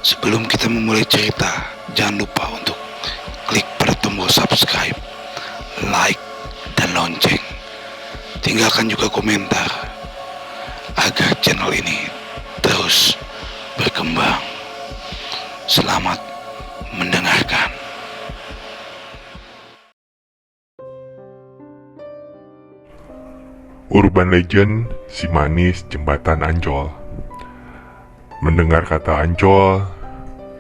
Sebelum kita memulai cerita, jangan lupa untuk klik pada tombol subscribe, like, dan lonceng. Tinggalkan juga komentar agar channel ini terus berkembang. Selamat mendengarkan. Urban Legend, si manis jembatan Ancol. Mendengar kata Ancol,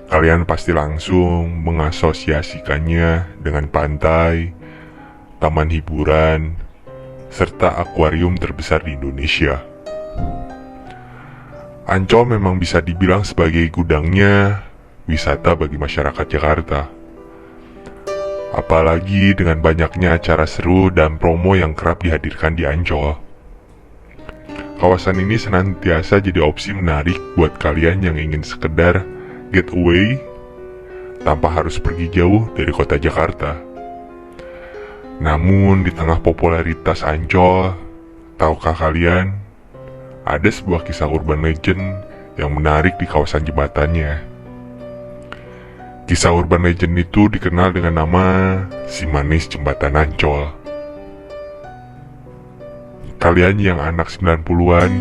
kalian pasti langsung mengasosiasikannya dengan pantai, taman hiburan, serta akuarium terbesar di Indonesia. Ancol memang bisa dibilang sebagai gudangnya wisata bagi masyarakat Jakarta. Apalagi dengan banyaknya acara seru dan promo yang kerap dihadirkan di Ancol. Kawasan ini senantiasa jadi opsi menarik buat kalian yang ingin sekedar getaway tanpa harus pergi jauh dari kota Jakarta. Namun di tengah popularitas Ancol, tahukah kalian ada sebuah kisah urban legend yang menarik di kawasan jembatannya? Kisah urban legend itu dikenal dengan nama si manis jembatan Ancol. Kalian yang anak 90-an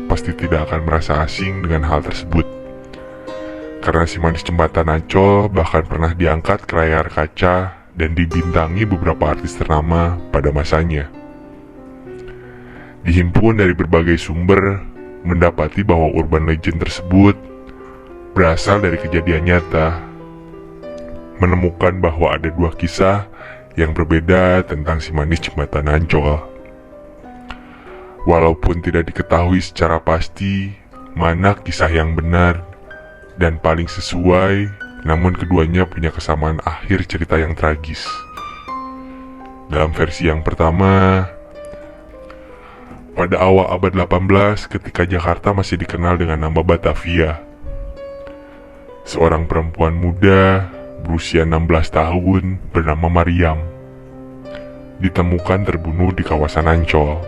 pasti tidak akan merasa asing dengan hal tersebut. Karena si manis jembatan Ancol bahkan pernah diangkat ke layar kaca dan dibintangi beberapa artis ternama pada masanya. Dihimpun dari berbagai sumber, mendapati bahwa urban legend tersebut berasal dari kejadian nyata, menemukan bahwa ada dua kisah yang berbeda tentang si manis jembatan Ancol. Walaupun tidak diketahui secara pasti mana kisah yang benar dan paling sesuai, namun keduanya punya kesamaan akhir cerita yang tragis. Dalam versi yang pertama, pada awal abad 18 ketika Jakarta masih dikenal dengan nama Batavia, seorang perempuan muda berusia 16 tahun bernama Mariam ditemukan terbunuh di kawasan Ancol.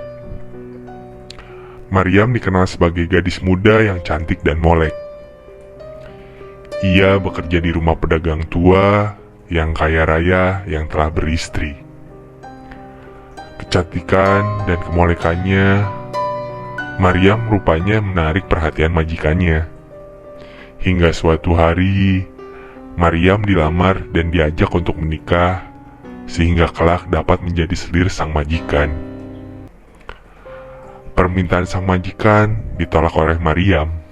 Mariam dikenal sebagai gadis muda yang cantik dan molek. Ia bekerja di rumah pedagang tua yang kaya raya yang telah beristri. Kecantikan dan kemolekannya, Mariam rupanya menarik perhatian majikannya. Hingga suatu hari, Mariam dilamar dan diajak untuk menikah, sehingga kelak dapat menjadi selir sang majikan. Permintaan sang majikan ditolak oleh Mariam.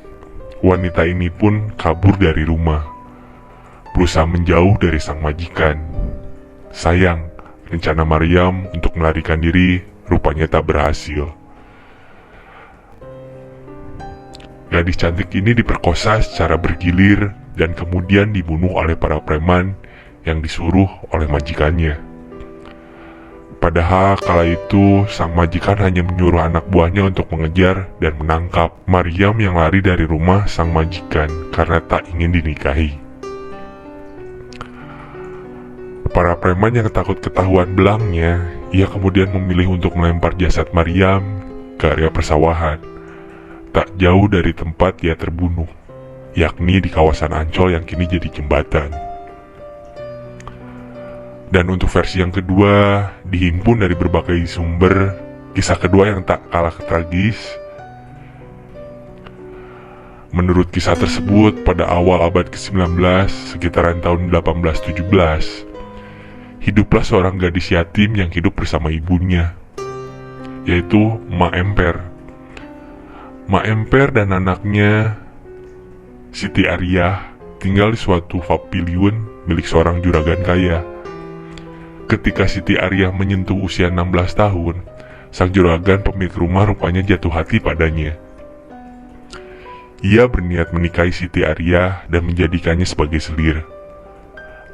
Wanita ini pun kabur dari rumah, berusaha menjauh dari sang majikan. Sayang, rencana Mariam untuk melarikan diri rupanya tak berhasil. Gadis cantik ini diperkosa secara bergilir dan kemudian dibunuh oleh para preman yang disuruh oleh majikannya. Padahal kala itu sang majikan hanya menyuruh anak buahnya untuk mengejar dan menangkap Mariam yang lari dari rumah sang majikan karena tak ingin dinikahi. Para preman yang takut ketahuan belangnya, ia kemudian memilih untuk melempar jasad Mariam ke area persawahan, tak jauh dari tempat ia terbunuh, yakni di kawasan Ancol yang kini jadi jembatan. Dan untuk versi yang kedua, dihimpun dari berbagai sumber, kisah kedua yang tak kalah tragis. Menurut kisah tersebut, pada awal abad ke-19, sekitaran tahun 1817, hiduplah seorang gadis yatim yang hidup bersama ibunya, yaitu Mak Emper. Mak Emper dan anaknya, Siti Ariyah, tinggal di suatu paviliun milik seorang juragan kaya. Ketika Siti Ariyah menyentuh usia 16 tahun, sang juragan pemilik rumah rupanya jatuh hati padanya. Ia berniat menikahi Siti Ariyah dan menjadikannya sebagai selir.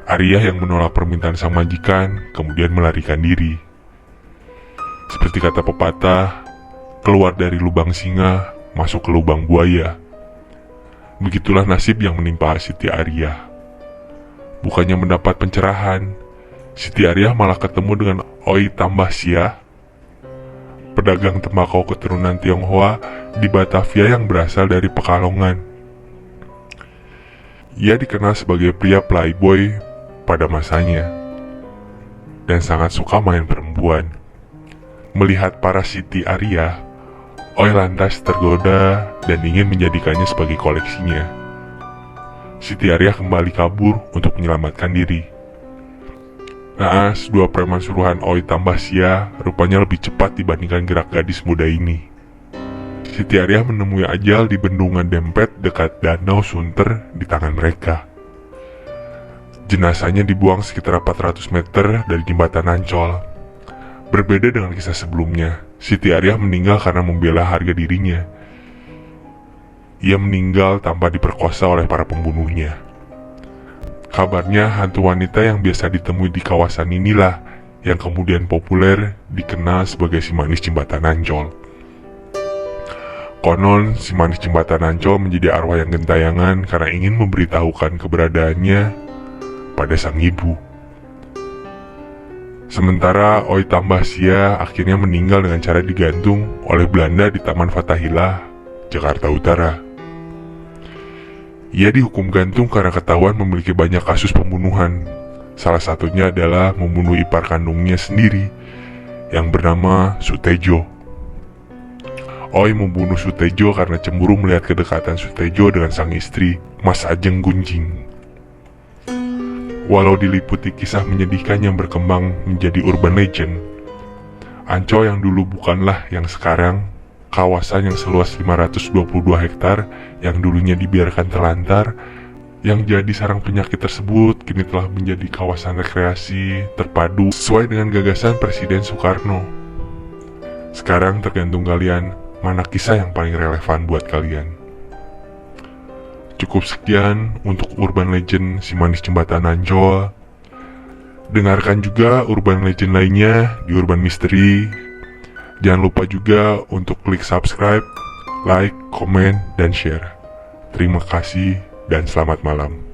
Ariyah yang menolak permintaan sang majikan kemudian melarikan diri. Seperti kata pepatah, keluar dari lubang singa, masuk ke lubang buaya. Begitulah nasib yang menimpa Siti Ariyah. Bukannya mendapat pencerahan, Siti Ariyah malah ketemu dengan Oi Tambah Sia, pedagang tembakau keturunan Tionghoa di Batavia yang berasal dari Pekalongan. Ia dikenal sebagai pria playboy pada masanya dan sangat suka main perempuan. Melihat para Siti Arya, Oi lantas tergoda dan ingin menjadikannya sebagai koleksinya. Siti Arya kembali kabur untuk menyelamatkan diri. Naas, dua preman suruhan Oi tambah Sia rupanya lebih cepat dibandingkan gerak gadis muda ini. Siti Arya menemui ajal di bendungan Dempet dekat Danau Sunter di tangan mereka. Jenazahnya dibuang sekitar 400 meter dari jembatan Ancol. Berbeda dengan kisah sebelumnya, Siti Arya meninggal karena membela harga dirinya. Ia meninggal tanpa diperkosa oleh para pembunuhnya. Kabarnya hantu wanita yang biasa ditemui di kawasan inilah yang kemudian populer dikenal sebagai si manis jembatan Ancol. Konon, si manis jembatan Ancol menjadi arwah yang gentayangan karena ingin memberitahukan keberadaannya pada sang ibu. Sementara Oi tambah Sia akhirnya meninggal dengan cara digantung oleh Belanda di Taman Fathahillah, Jakarta Utara. Ia dihukum gantung karena ketahuan memiliki banyak kasus pembunuhan. Salah satunya adalah membunuh ipar kandungnya sendiri yang bernama Sutejo. Oi membunuh Sutejo karena cemburu melihat kedekatan Sutejo dengan sang istri, Mas Ajeng Gunjing. Walau diliputi kisah menyedihkan yang berkembang menjadi urban legend, Ancol yang dulu bukanlah yang sekarang, kawasan yang seluas 522 hektar yang dulunya dibiarkan terlantar, yang jadi sarang penyakit tersebut kini telah menjadi kawasan rekreasi terpadu sesuai dengan gagasan Presiden Soekarno. Sekarang tergantung kalian, mana kisah yang paling relevan buat kalian. Cukup sekian untuk urban legend si manis jembatan Ancol. Dengarkan juga urban legend lainnya di Urban Mystery. Jangan lupa juga untuk klik subscribe, like, komen, dan share. Terima kasih dan selamat malam.